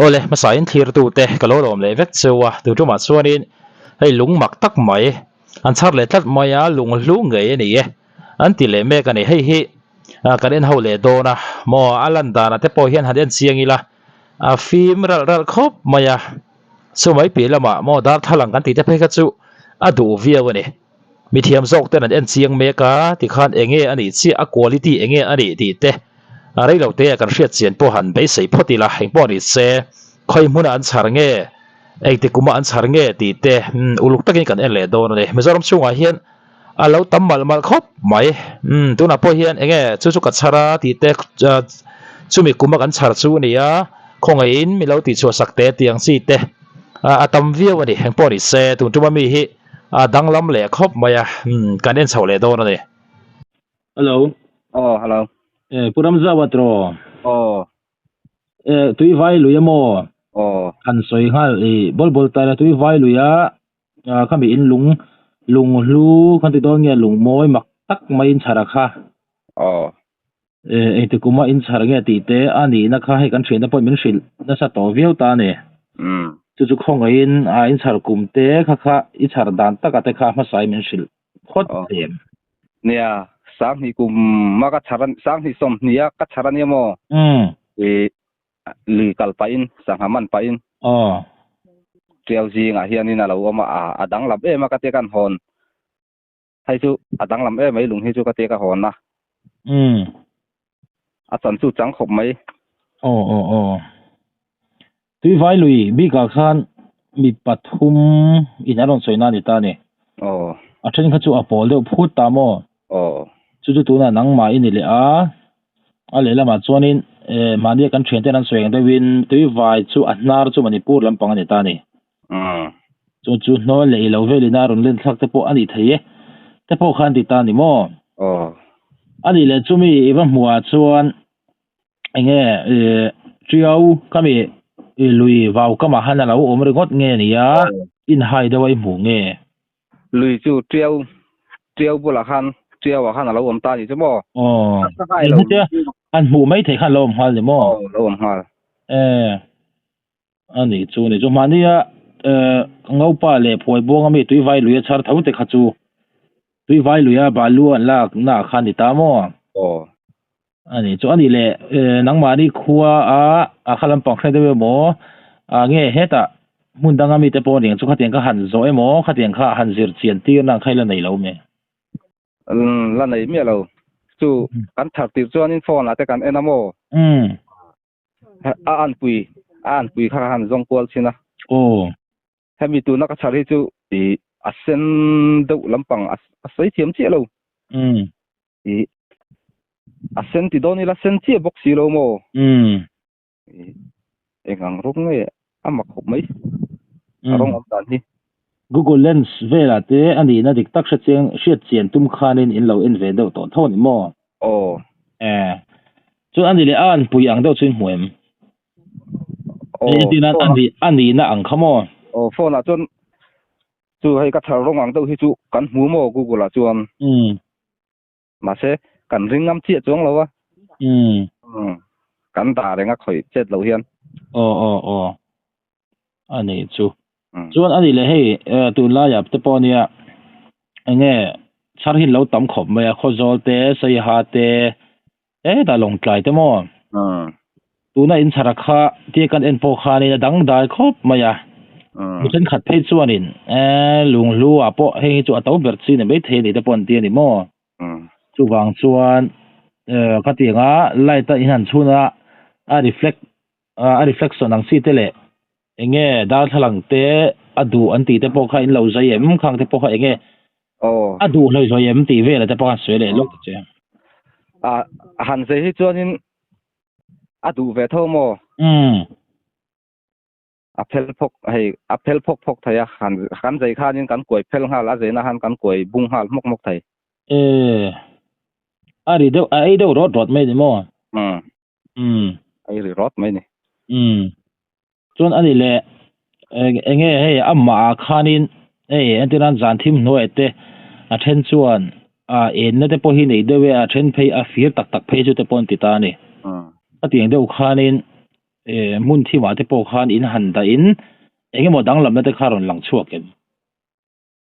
ole masain thir tu te kalolom le vek chewa tu tuma chuanin hei lungmak tak mai an char le tlat maya lung hlu ngei ani e an ti le mek ani hei hi kan en ho le dona mo alan dana te po hian haden chiangila a film ral khop maya sumai pi lama mo dar thalang kan ti te phei kha chu adu viaw ani mi thiam zok ten an en chiang meka ti khan enge ani chi a quality enge ani ti te rei lo te kan hriat chian po han be sei photila heng po ni se khoi mun an char nge ei te kuma an char nge ti te uluk takin kan en le don ne mizoram chunga hian alo tammal mal khop mai tuna po hian enge chu ka chara ti te chumi kuma kan char chu nia khongai in mi lo ti chu sakte tiang si te atam viaw ani heng po ni se tuma mi hi danglam le khop maya kan en chho le don ne hello hello puram zawatro tui vai luyamo kan soi hal bol ta tui vai luya kami in lung hlu kan ti dong nge lung moi mak tak mai in chara kha te kuma in chara nge ti te ani na kha he kan thena po min sil na sa to viau ta ne chu khong in in char kum te kha i char dan taka te kha ma sai min sil khot tem nia sang hi kum ma ka charan sang hi som nia ka charan yemo li kal pa in sang haman pa in trial ji nga hian in alo ma adang lam e ma ka te kan hon hai chu adang lam e mai lung hi chu ka te ka hon na a chan chu chang khop mai tui vai lui bi ka khan mi pathum in aron soina ni ta ne a then kha chu a pol de phut ta mo chu tu na nang ma in le a le lama chuanin mani kan thlen ten an sweng de win tui vai chu a hnar chu manipur lampang ani ta ni chu no le lo velina ron len thak te po ani thei te po khan ti ta ni mo ani le chumi iwa hmuwa chuan enge triau kami lui vào kama hana lo omre got nge ni ya in hai dawai mu nge lui chu triau bula khan triau wa khan lo om ta ni chmo an mu mai thei khan lo om hal ni mo lo om hal ani chu ni chu mania ngau pa le phoi bong ami tui vai lui char thau te kha chu tui vai lui a balu an lak na khan ni ta mo ani chu ani le nang ma ni khuwa a khalam pang khle de mo nge heta mun danga mi te po ring chu khateng ka han zo emo khateng kha han zir chian tir na khaila nei lo me la nei mi lo chu kan thar tir chuan in phone ate kan enamo an pui kha han zong pol china hemi tu na ka chari chu asen do lampang asai thiam chi lo asen ti doni la sen chi box si lo mo engang rong nge ama khop mai arong om dan hi Google Lens vela te ani na dik tak hriat chian tum khanin in lo in ve do to thon mo chu ani le an pui ang do chin hmuem tin ani na ang khamo phone a chon chu hei ka thar rong ang do hi chu kan hmu mo Google a chuan ma se kan ring ngam chi chuang lo wa kan da renga khoi chet lo hian ani chu chuan ani le hei tu la ya te po nia enge char hin lo tam khop mai khozol te sei ha te da long tlai te mo tu na in chara kha ti kan en po kha ni dang dai khop maya chen khat phei chuanin lung lu a po hei chu atau ber chi ne be the ni te pon ti ni mo chu wang chuan khatinga light a in chuna a reflection ang si tele enge dal thalang te adu anti te po kha in lo zai em khang te po kha enge adu loi zoi em ti ve la te po kha swele lok che han sei hi chuanin adu ve tho mo apel phok thaya han zai khanin kan koi phel nga la zeina han kan koi bung hal mok thai ari do ai do rot mai ni mo ai ri rot mai ni chon ani le enge hei amma khanin antiran zan thim no ete a then chuan en na te po hi nei dewe a then phei a fir tak phei chu te pon ti ta ni atiang deuh khanin มุนที่ว่าte po khan in han da in enge mo dang lam na te kharon lang chuak ken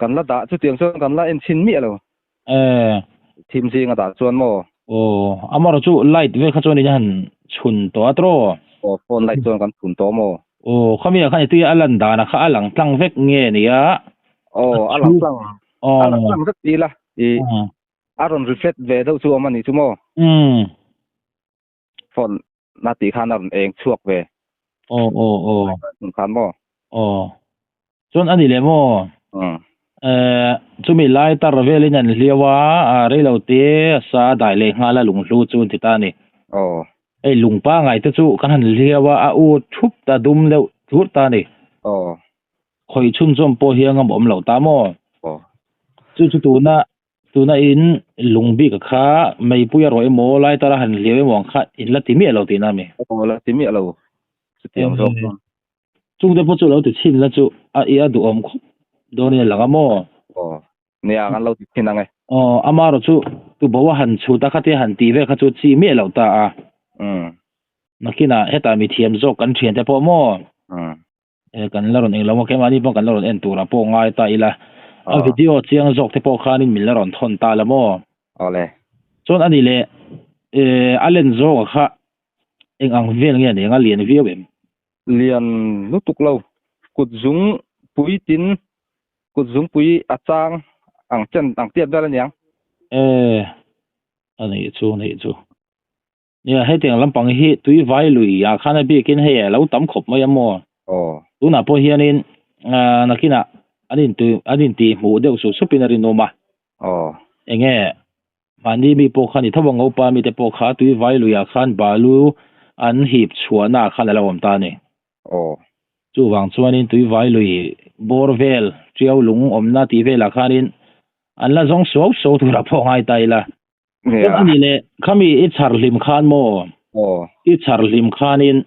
kan la da chu tiang chuan kan la en chin mi alo thim si nga da chuan mo amaro chu light ve kha chuan in han chhun to atro phone light chuan kan phun to mo khamia khan ti alan da na kha alang tlang vek nge nia alang tlang rat ti la aron reflect ve do chu amani chu mo phone na ti khan aron eng chuak ve khan mo chuan ani le mo chumi lai tar velin an hliawa reilo te sa dai le ngala lunglu chun ti ta ni ei lungpa ngai te chu kan han hliawa a u thup ta dum le thur ta ni khoi chun chom po hiangam om lo ta mo chu tu na in lungbi ka kha mai puya roi mo lai tar han hliawe mong kha in la ti mi lo ti na mi la ti mi lo chu tiang zo chu de po chu lo ti chin la chu a i a du om kho do ni la mo nia kan lo ti chin ngai amaro chu tu bo han chu ta kha te han ti ve kha chu chi mi lo ta a nakina heta mi thiam zo kan thian te po mo kan la ron eng lo mo ke mani po kan la ron en tura po ngai ta ila a video chiang zok te po khanin min la ron thon ta la mo ole chon ani le alen zo kha eng ang vel nge ne nga lian vi bem lian lu tuk lo kut zung pui tin kut zung pui achang ang chen ang tiap da la nyang ani chu ya he teng lampang hi tui vai lui ya khana bi kin he lo tam khop mai mo tu na po hianin nakina anin ti mu deu su supinari no ma enge mani mi po khani thawang o pa mi te po kha tui vai lui ya khan balu an hip chuana khan la om ta ni chu wang chuanin tui vai lui borvel triau lung omna ti vela khanin an la zong so tu ra po ngai tai la ani le khami I char lim khan mo I char lim khanin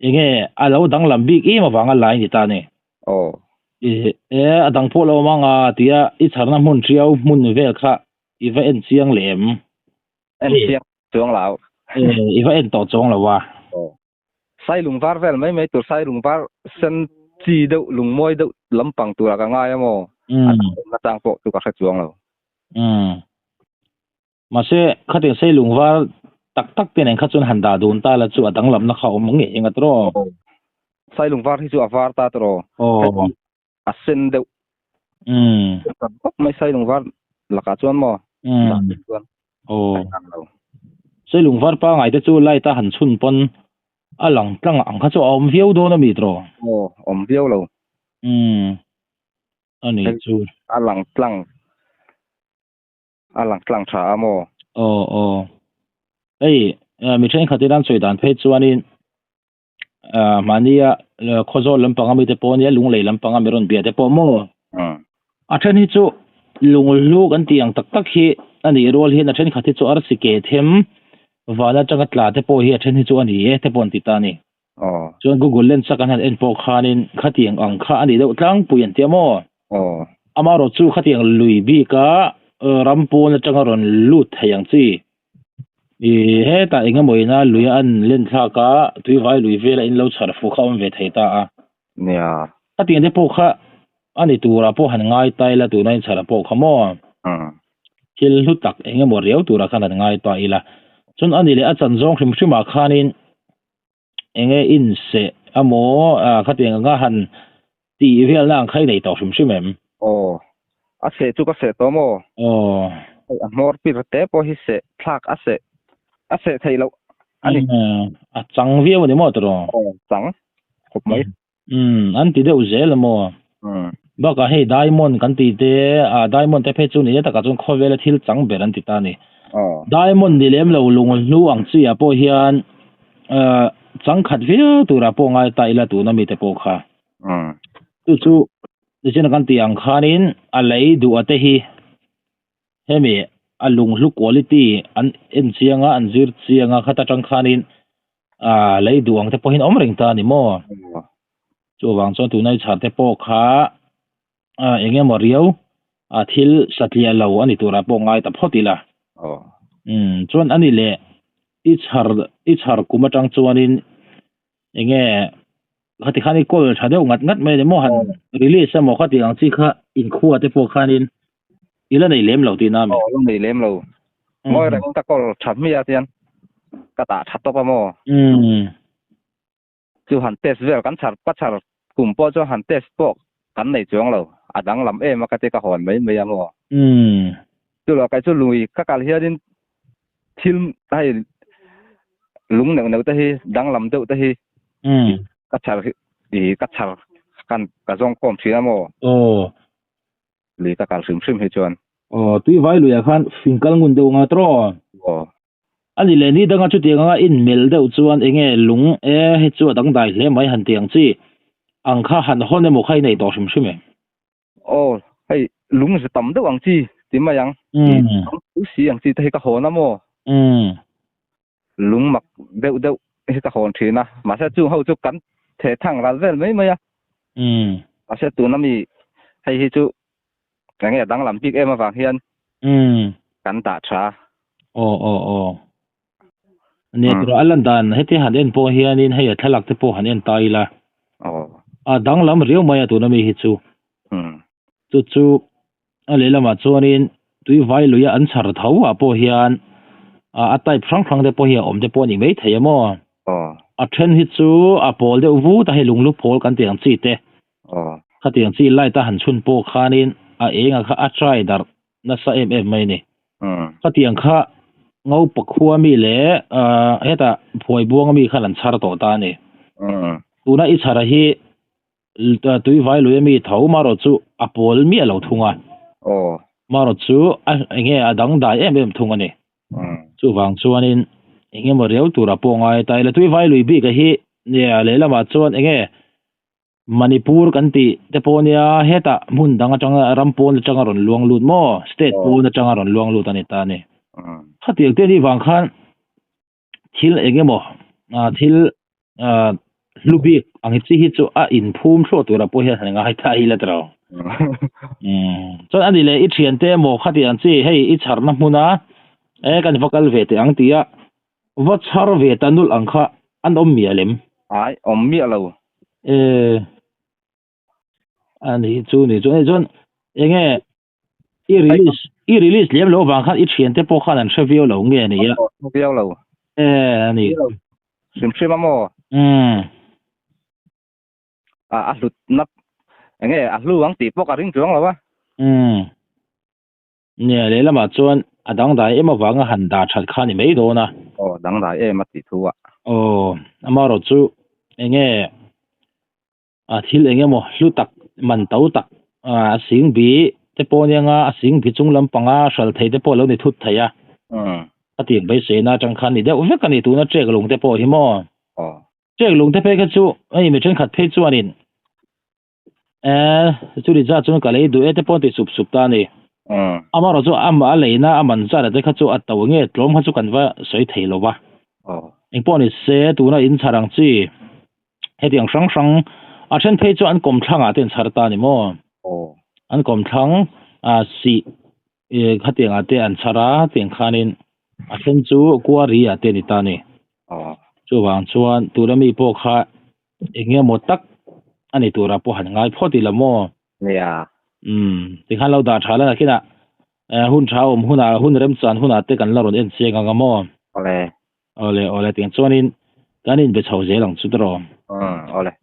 enge alo dang lam big e ma wanga lai ni ta ni adang po lo manga tia I char na mun triau mun vel kha I va en chiang lem en chiang chuang lao I va en to chong la wa sai lung var vel mai tur sai lung var sen chi deuh lung moi deuh lampang tura ka ngai mo na tang po tu ka kha chuang lo ma se khate sei lung war tak ten en kha chun handa dun ta la chu adang lam na kha om nge enga tro sai lung var hi chu avar ta tro a sen deuh mai sai lung var la ka chuan mo sei lung var pa ngai te chu lai ta han chun pon alang tlang ang kha chu om viau do na mi tro om viau lo ani chu alang tlang tha amo ei mi train khatiran choidan phe chuanin mania khozo lampanga mi te pon ya lung lei lampanga mi ron bia te po mo a then hi chu lung lu kan tiang tak hi ani rol hi na then khati chu ar sike them wala changa tla te po hi a then hi chu ani te pon ti ta ni chuan google lens kan han en po khanin khatiang ang kha ani deuh tlang puyan te mo amaro chu khatiang lui bi ka rampun changa ron lut hayang chi he ta inga moina luya an len tha ka tui vai lui vela in lo chhar fu kha om ve thei ta a nia atiang de po kha ani tura po han ngai tai la tu nai chhar po khamo kil hu tak enga mo riau tura khan ngai ta ila chun ani le a chan jong khrim khima khanin enge in se amo khatiang nga han ti vel lang khai nei to khrim khimem a se chu ka se to mo a mor pir te po hi se thak a se thailo ani a chang viau ni mo tro chang khop mai an ti deuh zel mo baka hei diamond kan ti te diamond te phe chu ni ta ka chung khovel thil chang beran ti ta ni diamond ni lem lo lung lu ang chi a po hian chang khat viau tura po ngai ta ila tu na mi te po kha chu chen kan ti ang khanin a lei du ate hi hemi alung lu quality an en chianga an zir chianga khata tang khanin lei duang te pohin om ring ta ni mo chu wang chon tu nai chha te po kha enge mo riau thil satlia lo ani tura po ngai ta photila chon ani le i chhar kuma tang chuanin เงี้ยเขาที่คันนี่ก็ชาเดวงัดไม่ได้มอหันรีลีสมอเขาที่อังจีค่ะอินคัวแต่พวกคันนี่อีละในเล่มเราตีน้ำลงในเล่มเรามอยแรงตะกอฉันมีอาเซียนกะตะชัดตบมอจูหันเตสเวลกันฉัดปัชรกลุ่มปอจูหันเตสพวกกันในจวงเราอะดังลำมากะเตกะหอนไม่ยามอจูเราไกจูลุยกะกะเฮียดินทิลให้ลุงเหนือตะฮีดังลำเตตะฮีกะฉัดดีกะฉัดกันกะจงพร้อมเสียมอหรือกะกะซึมให้จวนตุยไว้ลุยคันฟิงกัลงุนเดวงาตรอันนี้เลยนี่ดังจุดเดียงอินเมลเดวจวนเองลุงให้จวดังได้เลยไม่หันเตียงจีอังค่าหันห้องในหมู่ใครในต่อซึมให้ลุงจะต่ำเดวอังจีติมายังอุสีอังจีให้กะหอนะมอลุงมักเดวให้กะหอนทีนะมาเสียจูเฮาจูกันเททั้งรันเวลไม่อะมาเสียตัวน้ำมีให้จูอย่างเงี้ยดังลำปีกมาฝากเฮียนกันตาชาเนี่ยตัวอันลันดานให้ที่หันเอ็นโปเฮียนินให้ทะลักที่โปหันเอ็นตายละดังลำเรียวมาตัวน้ำมีฮิจูอะไรละมาจวนินตุยไว้ลุยอันสารเท้าโปเฮียนอัตไตพรังเดโปเฮียเดโปนี่ไม่เทียมเทรนฮิจูโปลเดวูแต่ให้ลุงลุกโพลกันเตียงซีเตข้าเตียงซีไล่ตาหันชุนโปคานินเองข้าอัตไรดาร์นัสไม่นี่ข้าเตียงข้าเงาปกขัวมีเล่เฮตาพวยบวงมีขลันชาร์ตัวตานี่ตัวนั้นอิสระฮีตุยไว้ลุยมีเท้ามารจูโปลมีเหล่าทุ่งมารจูเงี้ยดังได้ทุ่งนี่จูฟังชวนนี่เงี้ยมาเรียวตัวรับปงไงแต่ละตุยไว้ลุยบีก็ฮีเนี่ยเลยละมาชวนเงี้ยมณีปูร์กันตีแต่พอเนี่ยเฮตามุนดังจังรัมโพนจังรอนลวงลุดโมสเตทปูนจังรอนลวงลุดอันนี้ตานี่ข้าเตียงเตนี่ฟังคันทิลเองโมทิลลูบีอังฮิตจูอินภูมิโชตัวรับปงเฮียสังหาให้ตายละตรอจนอันนี้เลยอิเทียนเตโมข้าเตียงซีให้อิชาร์นับมุนะกันฟักกัลเวตอังตีอะวัชาร์เวตันุลอังข้าอันอมมีเลมอมมีเราอันนี้จูนี่จนเองอีรีลิสเลี้ยงเราบางครั้งอีเชียนแต่พวกข้านั้นเชื่อวิวเราเงี้ยนี่วิวเราอันนี้ซึมชื่อมาโมหลุดนับเงี้ยลุงตีพวกกระดิ่งจ้วงเราวะเนี่ยเลยละมาจวนดังได้มาฟังหันดาชัดข้านี่ไม่โดนนะดังได้มาติดทัวมาเราจูเงี้ยที่เงี้ยโมลุตักมันเต้าตักสิงบีแต่พอเนี่ยสิงบีจงลำปังสัลไทยแต่พอเราในทุดไทยตียงไปเสนาจังคันนี่เดี๋ยวกันนี่ตัวน่ะเจ๊กลงแต่พอที่มอเจ๊กลงแต่เพกจูไม่ใช่ขัดเพจจวนินจุดที่จะจงกันเลยดูแต่พอที่สุบตานี่มาเราจูมาเลยนะมันจะได้ขัดจูอัตตัวเงี้ยลมขัดจูกันว่าสวยไทยหรอวะเองพอนี่เสตัวน่ะอินชารังจีให้ตียงสังฉันเพจอันกลมทั้งเต็นชาร์ตานี่มั้งอันกลมทั้งสีขัดเตียงเต็นอันชาระเตียงขานินฉันจูกัวรีเต็นนิตานี่จูบางชวนตัวเรามีพวกข้าเงี้ยหมดตักอันนี้ตัวเราพอหันง่ายพอดีละมั้งเนี่ยที่ขันเราด่าชาแล้วนะคิดนะหุ่นเช้าหุ่นเริ่มสั่นหุ่นเตะกันแล้วรถเอ็นเสียกันมั้งเอาเลยเตียงชวนนินกันนินไปเช่าเจลังสุดรอเอาเลย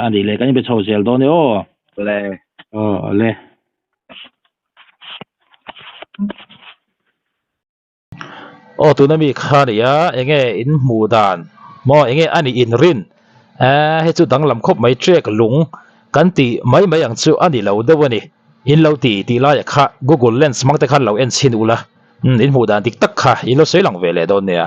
อันนี้เลยกันไปเช่าเซลโดนเลยตัวนั้นมีค่าเนี่ยเองอินหมู่ดานมอเองอันนี้อินรินให้จุดดังลำคบไม่เจ๊กลุงกันตีไม่อย่างจู่อันนี้เราเดี๋ยวนี้อินเราตีไล่ค่ะ Google Lens มักแต่ขันเราเอ็นชินอุละอินหมู่ดานติ๊กตักค่ะอินเราใช้หลังเวลาโดนเนี่ย